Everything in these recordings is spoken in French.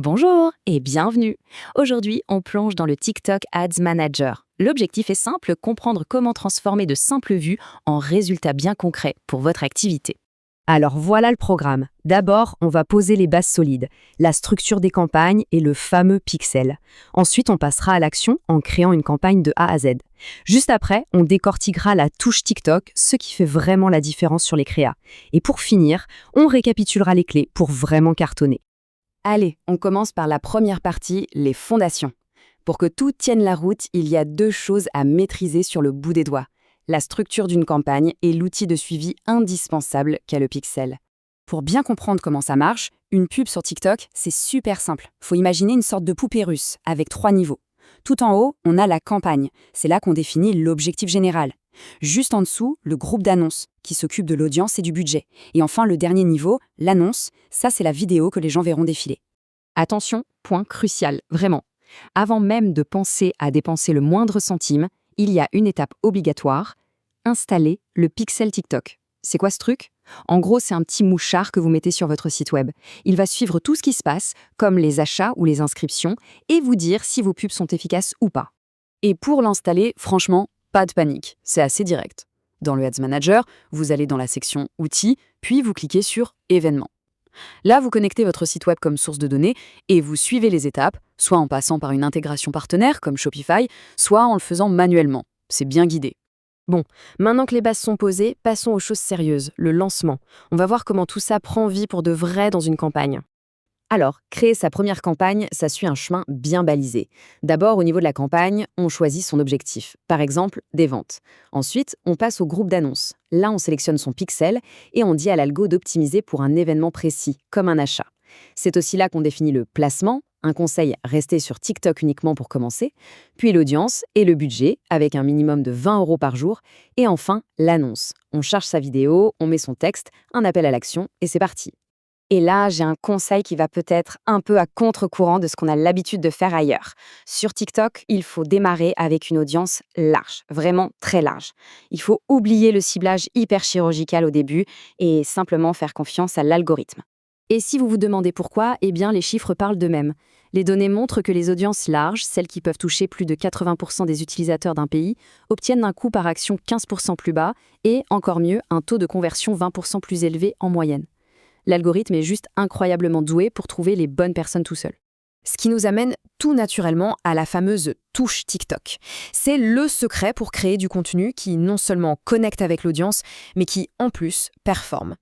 Bonjour et bienvenue. Aujourd'hui, on plonge dans le TikTok Ads Manager. L'objectif est simple, comprendre comment transformer de simples vues en résultats bien concrets pour votre activité. Alors voilà le programme. D'abord, on va poser les bases solides, la structure des campagnes et le fameux pixel. Ensuite, on passera à l'action en créant une campagne de A à Z. Juste après, on décortiquera la touche TikTok, ce qui fait vraiment la différence sur les créas. Et pour finir, on récapitulera les clés pour vraiment cartonner. Allez, on commence par la première partie, les fondations. Pour que tout tienne la route, il y a deux choses à maîtriser sur le bout des doigts. La structure d'une campagne et l'outil de suivi indispensable qu'est le pixel. Pour bien comprendre comment ça marche, une pub sur TikTok, c'est super simple. Faut imaginer une sorte de poupée russe avec 3 niveaux. Tout en haut, on a la campagne. C'est là qu'on définit l'objectif général. Juste en dessous, le groupe d'annonces, qui s'occupe de l'audience et du budget. Et enfin, le dernier niveau, l'annonce, ça c'est la vidéo que les gens verront défiler. Attention, point crucial, vraiment. Avant même de penser à dépenser le moindre centime, il y a une étape obligatoire, installer le pixel TikTok. C'est quoi ce truc ? En gros, c'est un petit mouchard que vous mettez sur votre site web. Il va suivre tout ce qui se passe, comme les achats ou les inscriptions, et vous dire si vos pubs sont efficaces ou pas. Et pour l'installer, franchement, pas de panique, c'est assez direct. Dans le Ads Manager, vous allez dans la section Outils, puis vous cliquez sur Événements. Là, vous connectez votre site web comme source de données et vous suivez les étapes, soit en passant par une intégration partenaire comme Shopify, soit en le faisant manuellement. C'est bien guidé. Bon, maintenant que les bases sont posées, passons aux choses sérieuses, le lancement. On va voir comment tout ça prend vie pour de vrai dans une campagne. Alors, créer sa première campagne, ça suit un chemin bien balisé. D'abord, au niveau de la campagne, on choisit son objectif, par exemple des ventes. Ensuite, on passe au groupe d'annonces. Là, on sélectionne son pixel et on dit à l'algo d'optimiser pour un événement précis, comme un achat. C'est aussi là qu'on définit le placement, un conseil rester sur TikTok uniquement pour commencer, puis l'audience et le budget, avec un minimum de 20 € par jour, et enfin l'annonce. On charge sa vidéo, on met son texte, un appel à l'action et c'est parti. Et là, j'ai un conseil qui va peut-être un peu à contre-courant de ce qu'on a l'habitude de faire ailleurs. Sur TikTok, il faut démarrer avec une audience large, vraiment très large. Il faut oublier le ciblage hyper chirurgical au début et simplement faire confiance à l'algorithme. Et si vous vous demandez pourquoi, eh bien les chiffres parlent d'eux-mêmes. Les données montrent que les audiences larges, celles qui peuvent toucher plus de 80% des utilisateurs d'un pays, obtiennent un coût par action 15% plus bas et, encore mieux, un taux de conversion 20% plus élevé en moyenne. L'algorithme est juste incroyablement doué pour trouver les bonnes personnes tout seul. Ce qui nous amène tout naturellement à la fameuse touche TikTok. C'est le secret pour créer du contenu qui non seulement connecte avec l'audience, mais qui, en plus, performe.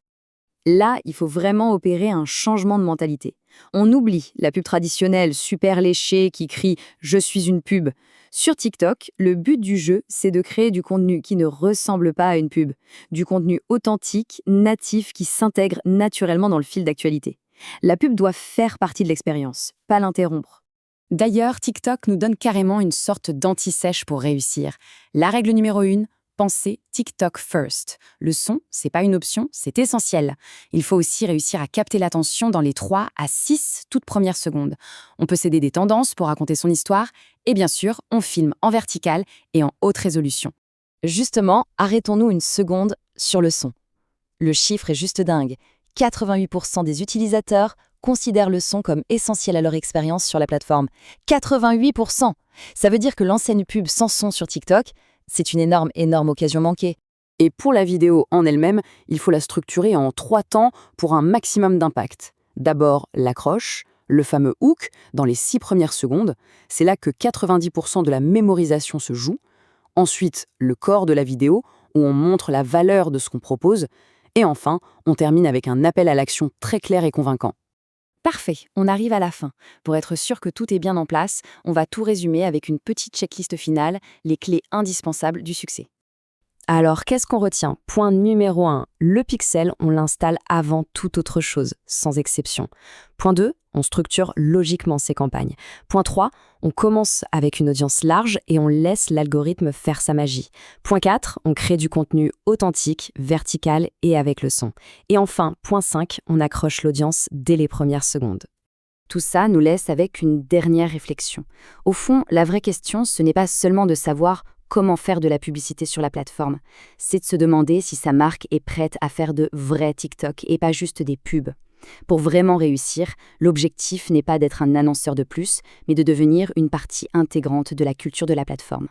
Là, il faut vraiment opérer un changement de mentalité. On oublie la pub traditionnelle super léchée qui crie « Je suis une pub ». Sur TikTok, le but du jeu, c'est de créer du contenu qui ne ressemble pas à une pub. Du contenu authentique, natif, qui s'intègre naturellement dans le fil d'actualité. La pub doit faire partie de l'expérience, pas l'interrompre. D'ailleurs, TikTok nous donne carrément une sorte d'anti-sèche pour réussir. La règle numéro 1, pensez TikTok first. Le son, c'est pas une option, c'est essentiel. Il faut aussi réussir à capter l'attention dans les 3 à 6 toutes premières secondes. On peut s'aider des tendances pour raconter son histoire et bien sûr, on filme en vertical et en haute résolution. Justement, arrêtons-nous une seconde sur le son. Le chiffre est juste dingue. 88% des utilisateurs considèrent le son comme essentiel à leur expérience sur la plateforme. 88%! Ça veut dire que lancer une pub sans son sur TikTok, c'est une énorme occasion manquée. Et pour la vidéo en elle-même, il faut la structurer en 3 temps pour un maximum d'impact. D'abord, l'accroche, le fameux hook, dans les 6 premières secondes. C'est là que 90% de la mémorisation se joue. Ensuite, le corps de la vidéo, où on montre la valeur de ce qu'on propose. Et enfin, on termine avec un appel à l'action très clair et convaincant. Parfait, on arrive à la fin. Pour être sûr que tout est bien en place, on va tout résumer avec une petite checklist finale, les clés indispensables du succès. Alors, qu'est-ce qu'on retient ? Point numéro 1, le pixel, on l'installe avant toute autre chose, sans exception. Point 2, on structure logiquement ses campagnes. Point 3, on commence avec une audience large et on laisse l'algorithme faire sa magie. Point 4, on crée du contenu authentique, vertical et avec le son. Et enfin, point 5, on accroche l'audience dès les premières secondes. Tout ça nous laisse avec une dernière réflexion. Au fond, la vraie question, ce n'est pas seulement de savoir comment faire de la publicité sur la plateforme, c'est de se demander si sa marque est prête à faire de vrais TikTok et pas juste des pubs. Pour vraiment réussir, l'objectif n'est pas d'être un annonceur de plus, mais de devenir une partie intégrante de la culture de la plateforme.